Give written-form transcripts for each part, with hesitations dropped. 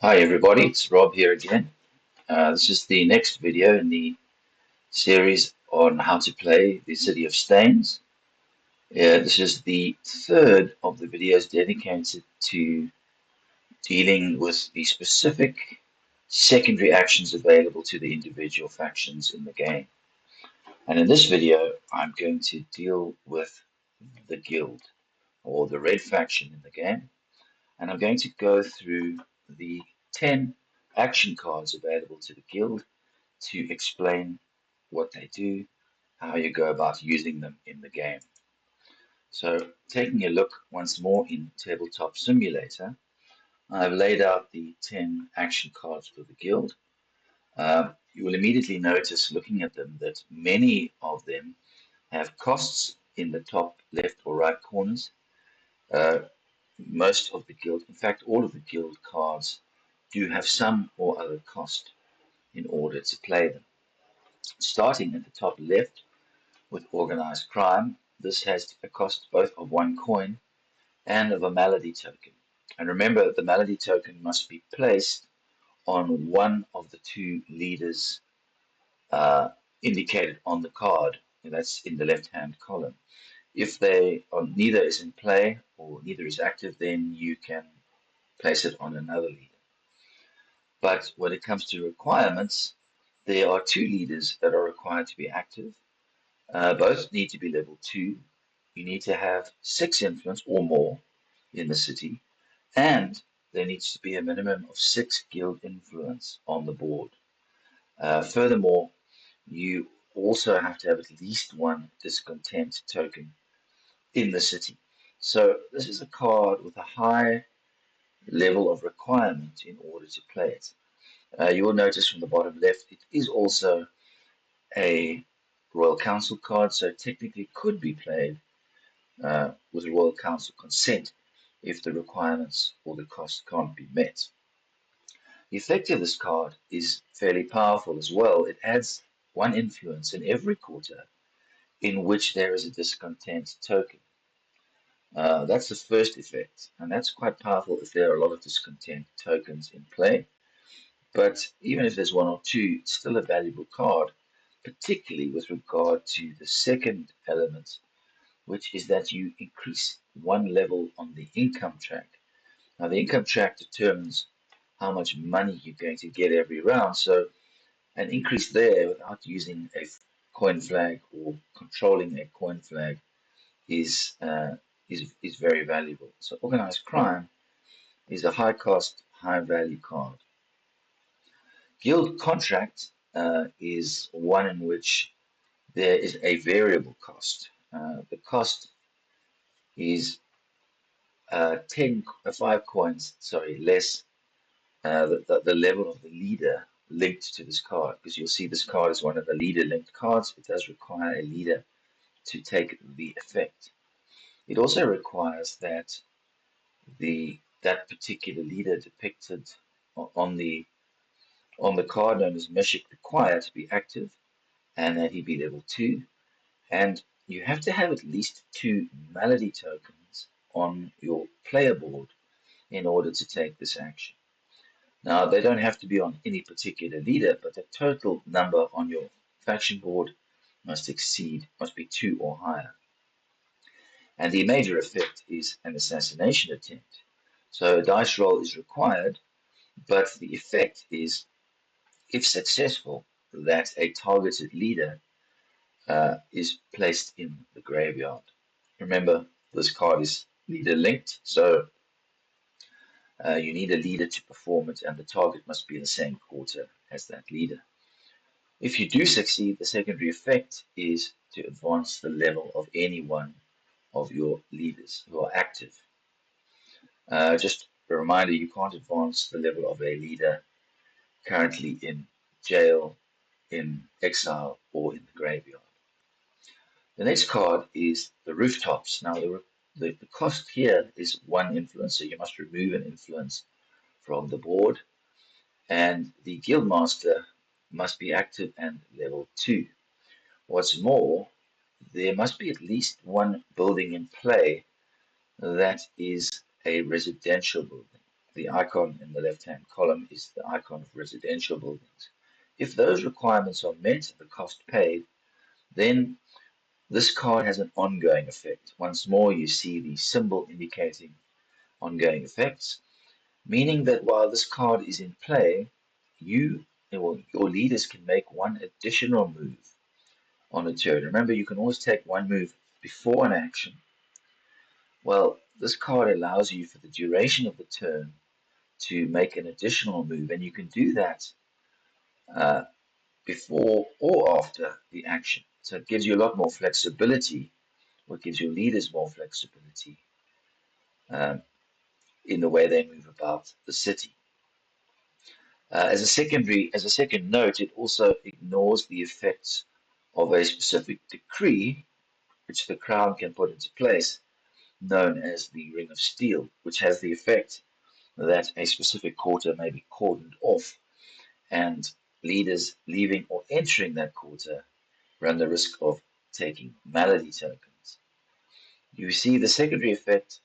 Hi everybody, it's Rob here again. This is the next video in the series on how to play the City of Stains. This is the third of the videos dedicated to dealing with the specific secondary actions available to the individual factions in the game. And in this video, I'm going to deal with the guild, or the red faction in the game. And I'm going to go through the 10 action cards available to the guild to explain what they do, how you go about using them in the game. So, taking a look once more in Tabletop Simulator, I've laid out the 10 action cards for the guild. You will immediately notice, looking at them, that many of them have costs in the top left or right corners. Uh, Most of the guild, in fact, all of the guild cards do have some or other cost in order to play them. Starting at the top left with organized crime, this has a cost both of one coin and of a malady token. And remember that the malady token must be placed on one of the two leaders uh, indicated on the card. And that's in the left-hand column. If neither is in play or neither is active, then you can place it on another leader. But when it comes to requirements, there are two leaders that are required to be active. Both need to be level 2. You need to have 6 influence or more in the city, and there needs to be a minimum of 6 guild influence on the board. Furthermore, you also have to have at least one discontent token in the city. So this is a card with a high level of requirement in order to play it. You will notice from the bottom left, it is also a Royal Council card, so technically could be played with Royal Council consent if the requirements or the cost can't be met. The effect of this card is fairly powerful as well. It adds one influence in every quarter in which there is a discontent token. That's the first effect, and that's quite powerful if there are a lot of discontent tokens in play. But even if there's one or two, it's still a valuable card, particularly with regard to the second element, which is that you increase one level on the income track. Now, the income track determines how much money you're going to get every round. So, an increase there without using a coin flag or controlling a coin flag is is very valuable. So, organized crime is a high cost, high value card. Guild contract is one in which there is a variable cost. The cost is 5 coins, sorry, less the level of the leader linked to this card, because you'll see this card is one of the leader linked cards. It does require a leader to take the effect. It also requires that that particular leader depicted on the card known as Meshik required to be active and that he be level 2. And you have to have at least 2 malady tokens on your player board in order to take this action. Now, they don't have to be on any particular leader, but the total number on your faction board must be 2 or higher. And the major effect is an assassination attempt. So a dice roll is required, but the effect is, if successful, that a targeted leader is placed in the graveyard. Remember, this card is leader linked, so you need a leader to perform it, and the target must be in the same quarter as that leader. If you do succeed, the secondary effect is to advance the level of any one of your leaders who are active. Just a reminder, you can't advance the level of a leader currently in jail, in exile, or in the graveyard. The next card is the rooftops. Now, the cost here is one influence, so you must remove an influence from the board, and the guildmaster must be active and level 2. What's more, there must be at least one building in play that is a residential building. the icon in the left-hand column is the icon of residential buildings. If those requirements are met, the cost paid, then this card has an ongoing effect. Once more, you see the symbol indicating ongoing effects, meaning that while this card is in play, your leaders can make one additional move on a turn. Remember, you can always take one move before an action. Well, this card allows you for the duration of the turn to make an additional move, and you can do that uh, before or after the action. So it gives you a lot more flexibility, or it gives your leaders more flexibility um, in the way they move about the city. As a second note, it also ignores the effects of a specific decree which the crown can put into place, known as the Ring of Steel, which has the effect that a specific quarter may be cordoned off, and leaders leaving or entering that quarter run the risk of taking malady tokens. You see, the secondary effect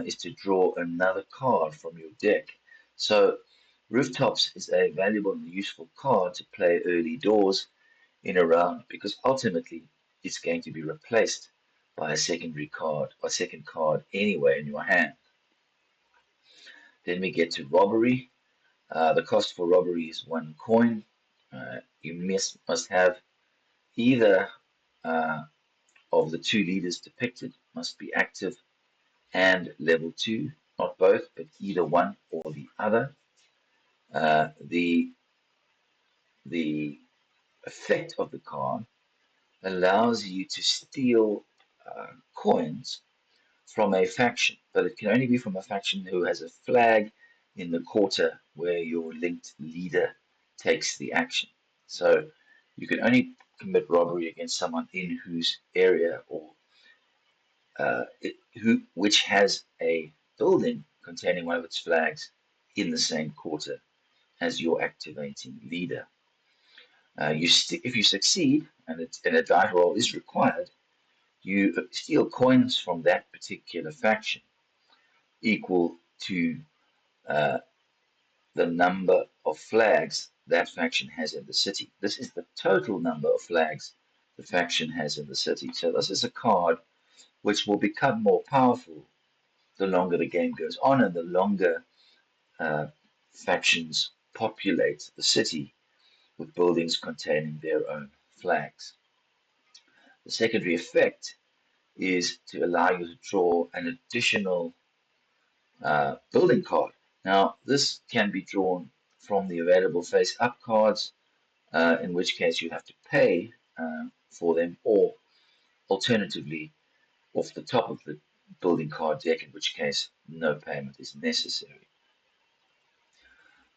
is to draw another card from your deck. So, Rooftops is a valuable and useful card to play early doors in a round because ultimately it's going to be replaced by a secondary card, a second card anyway in your hand. Then we get to Robbery. The cost for Robbery is 1 coin. You must have either uh, of the two leaders depicted must be active and level 2, not both, but either one or the other. The effect of the card allows you to steal coins from a faction, but it can only be from a faction who has a flag in the quarter where your linked leader takes the action. So you can only commit robbery against someone in whose area or which has a building containing one of its flags in the same quarter as your activating leader. If you succeed, and a die roll is required, you steal coins from that particular faction equal to uh, the number of flags that faction has in the city. This is the total number of flags the faction has in the city. So this is a card which will become more powerful the longer the game goes on and the longer uh, factions populate the city with buildings containing their own flags. The secondary effect is to allow you to draw an additional building card. Now, this can be drawn from the available face-up cards, in which case you have to pay for them, or alternatively, off the top of the building card deck, in which case no payment is necessary.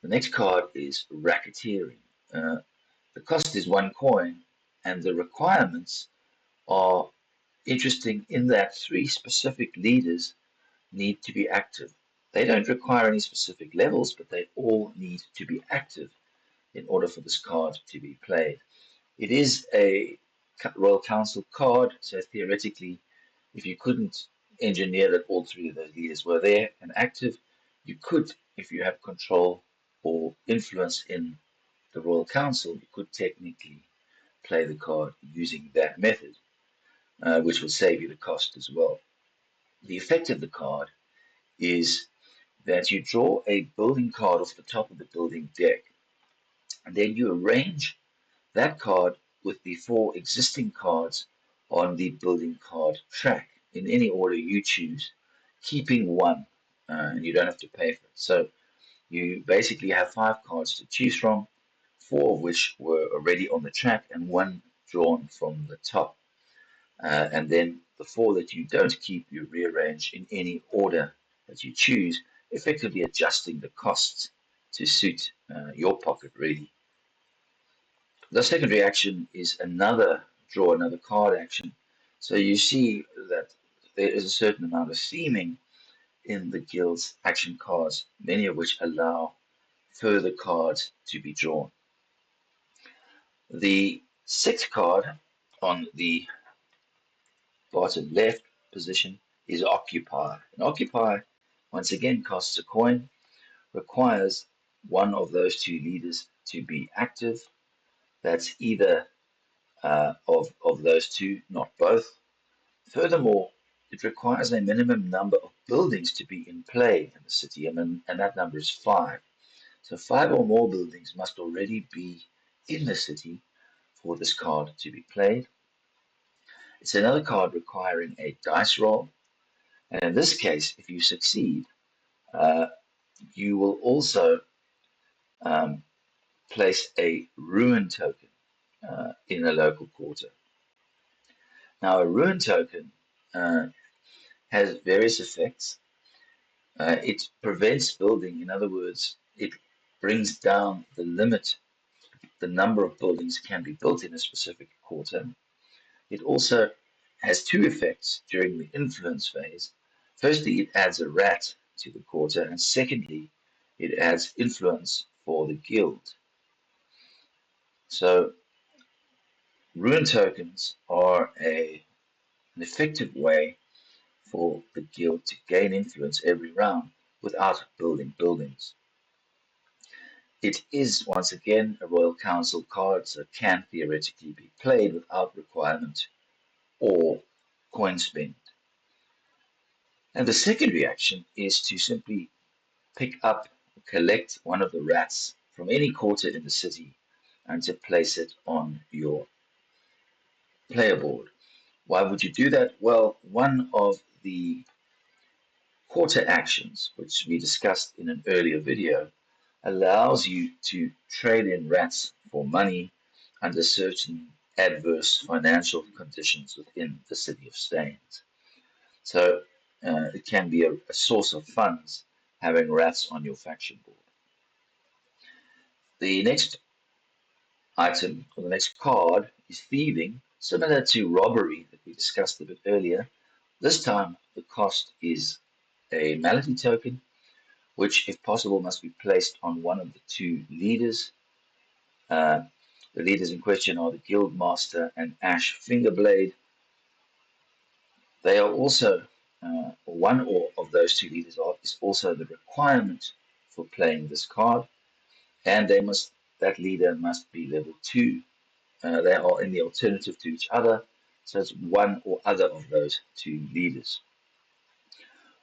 The next card is Racketeering. Uh, the cost is 1 coin, and the requirements are interesting in that 3 specific leaders need to be active. They don't require any specific levels, but they all need to be active in order for this card to be played. It is a Royal Council card, so theoretically, if you couldn't engineer that all 3 of those leaders were there and active, you could, if you have control or influence in the Royal Council, you could technically play the card using that method, which will save you the cost as well. The effect of the card is that you draw a building card off the top of the building deck, and then you arrange that card with the 4 existing cards on the building card track in any order you choose, keeping one, and you don't have to pay for it. So you basically have 5 cards to choose from, 4 of which were already on the track and 1 drawn from the top. And then the 4 that you don't keep, you rearrange in any order that you choose, effectively adjusting the costs to suit your pocket, really. The secondary action is another draw another card action. So you see that there is a certain amount of theming in the guild's action cards, many of which allow further cards to be drawn. The 6th card on the bottom left position is Occupy. And Occupy, once again, costs a coin. requires one of those two leaders to be active. That's either of those two, not both. Furthermore, it requires a minimum number of buildings to be in play in the city, and that number is 5. So 5 or more buildings must already be in the city for this card to be played. It's another card requiring a dice roll, and in this case, if you succeed, uh, you will also um, place a ruin token in a local quarter. Now, a ruin token has various effects. It prevents building. In other words, it brings down the limit, the number of buildings can be built in a specific quarter. It also has two effects during the influence phase. Firstly, it adds a rat to the quarter, and secondly, it adds influence for the guild. So, ruin tokens are an effective way for the guild to gain influence every round without building buildings. It is, once again, a Royal Council card, so it can theoretically be played without requirement or coin spend. And the second reaction is to simply pick up or collect one of the rats from any quarter in the city and to place it on your player board. Why would you do that? Well, one of the quarter actions, which we discussed in an earlier video, allows you to trade in rats for money under certain adverse financial conditions within the City of Staines. So it can be a source of funds having rats on your faction board. The next item, or the next card, is thieving, similar to robbery that we discussed a bit earlier. This time, the cost is a malady token, which, if possible, must be placed on one of the two leaders. Uh, the leaders in question are the Guild Master and Ash Fingerblade. They are also, one or of those two leaders is also the requirement for playing this card, and that leader must be level 2. They are in the alternative to each other, so it's one or other of those two leaders.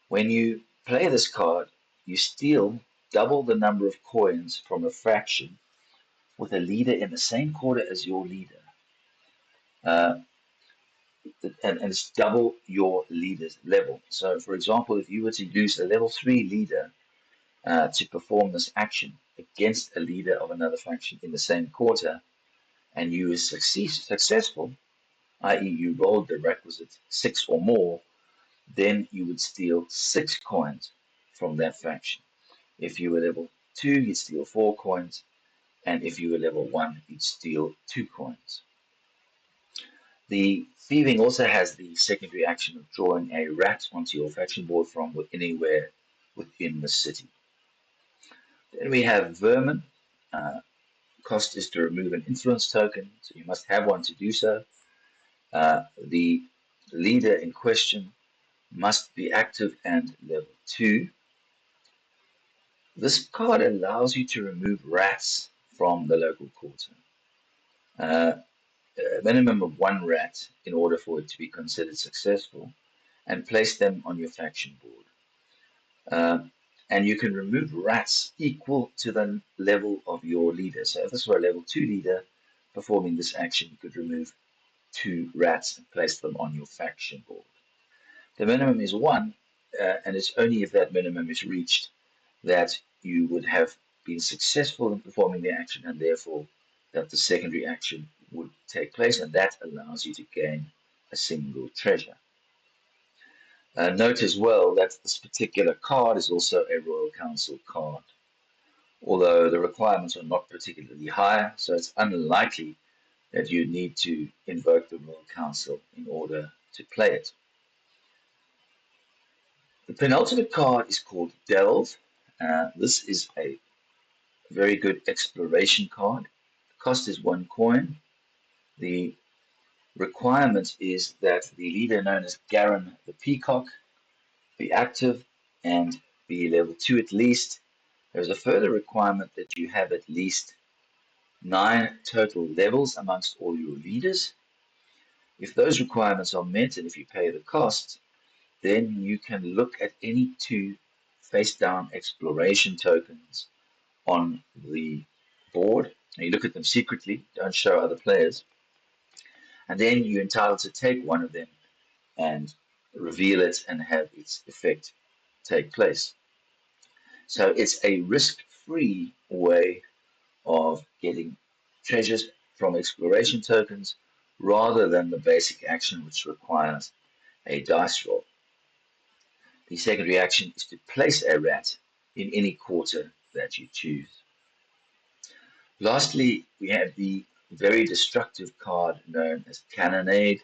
When you play this card, you steal double the number of coins from a faction with a leader in the same quarter as your leader. Uh, and it's double your leader's level. So, for example, if you were to use a level 3 leader to perform this action against a leader of another faction in the same quarter, and you were successful, i.e., you rolled the requisite 6 or more, then you would steal 6 coins from that faction. If you were level 2, you'd steal 4 coins, and if you were level 1, you'd steal 2 coins. The thieving also has the secondary action of drawing a rat onto your faction board from anywhere within the city. Then we have vermin. Cost is to remove an influence token, so you must have one to do so. The leader in question must be active and level 2. This card allows you to remove rats from the local quarter. A minimum of 1 rat in order for it to be considered successful, and place them on your faction board. And you can remove rats equal to the level of your leader. So if this were a level 2 leader performing this action, you could remove 2 rats and place them on your faction board. The minimum is 1, and it's only if that minimum is reached that you would have been successful in performing the action, and therefore that the secondary action would take place, and that allows you to gain a single treasure. Note as well that this particular card is also a Royal Council card, although the requirements are not particularly high, so it's unlikely that you need to invoke the Royal Council in order to play it. The penultimate card is called Delve. This is a very good exploration card. The cost is 1 coin. The requirement is that the leader known as Garen the Peacock be active and be level 2 at least, There's a further requirement that you have at least 9 total levels amongst all your leaders. If those requirements are met and if you pay the cost, then you can look at any 2 face-down exploration tokens on the board. And you look at them secretly, don't show other players, and then you're entitled to take one of them and reveal it and have its effect take place. So it's a risk-free way of getting treasures from exploration tokens rather than the basic action which requires a dice roll. The secondary action is to place a rat in any quarter that you choose. Lastly, we have the very destructive card known as Cannonade.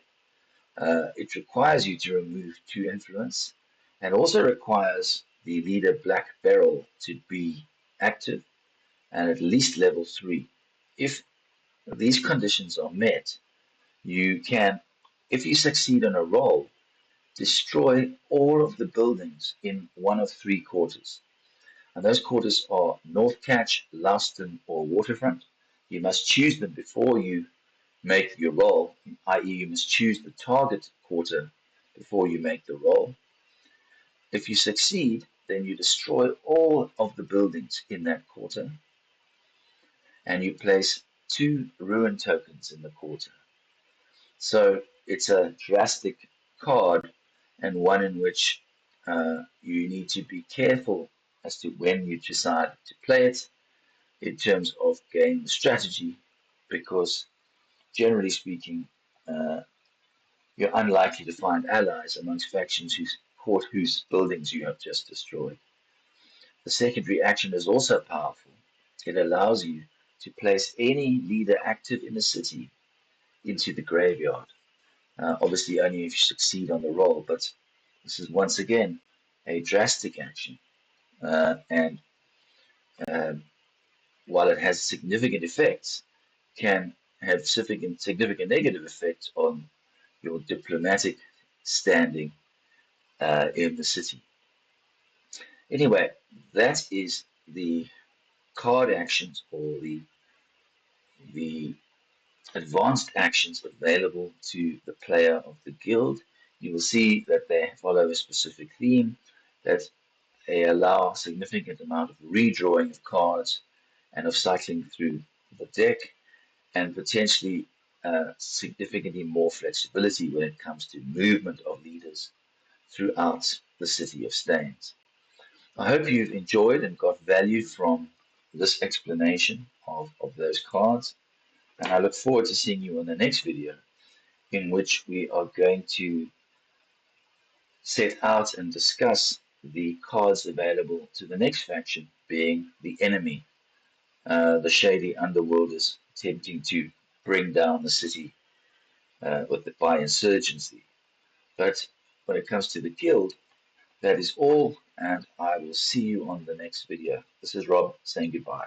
It requires you to remove 2 influence and also requires the leader Black Beryl to be active and at least level 3. If these conditions are met, you can, if you succeed on a roll, destroy all of the buildings in one of 3 quarters. And those quarters are North Catch, Louston, or Waterfront. You must choose them before you make your roll, i.e., you must choose the target quarter before you make the roll. If you succeed, then you destroy all of the buildings in that quarter, and you place 2 ruin tokens in the quarter. So it's a drastic card, and one in which you need to be careful as to when you decide to play it in terms of game strategy, because generally speaking, you're unlikely to find allies amongst factions whose buildings you have just destroyed. The secondary action is also powerful. It allows you to place any leader active in a city into the graveyard. Obviously, only if you succeed on the roll, but this is once again a drastic action. And um, while it has significant effects, can have significant negative effects on your diplomatic standing in the city. Anyway, that is the card actions or the advanced actions available to the player of the guild. You will see that they follow a specific theme, that they allow a significant amount of redrawing of cards and of cycling through the deck, and potentially significantly more flexibility when it comes to movement of leaders throughout the City of Staines. I hope you've enjoyed and got value from this explanation of those cards, and I look forward to seeing you on the next video, in which we are going to set out and discuss the cards available to the next faction, being the enemy, the shady underworlders attempting to bring down the city by insurgency. But when it comes to the guild, that is all, and I will see you on the next video. This is Rob saying goodbye.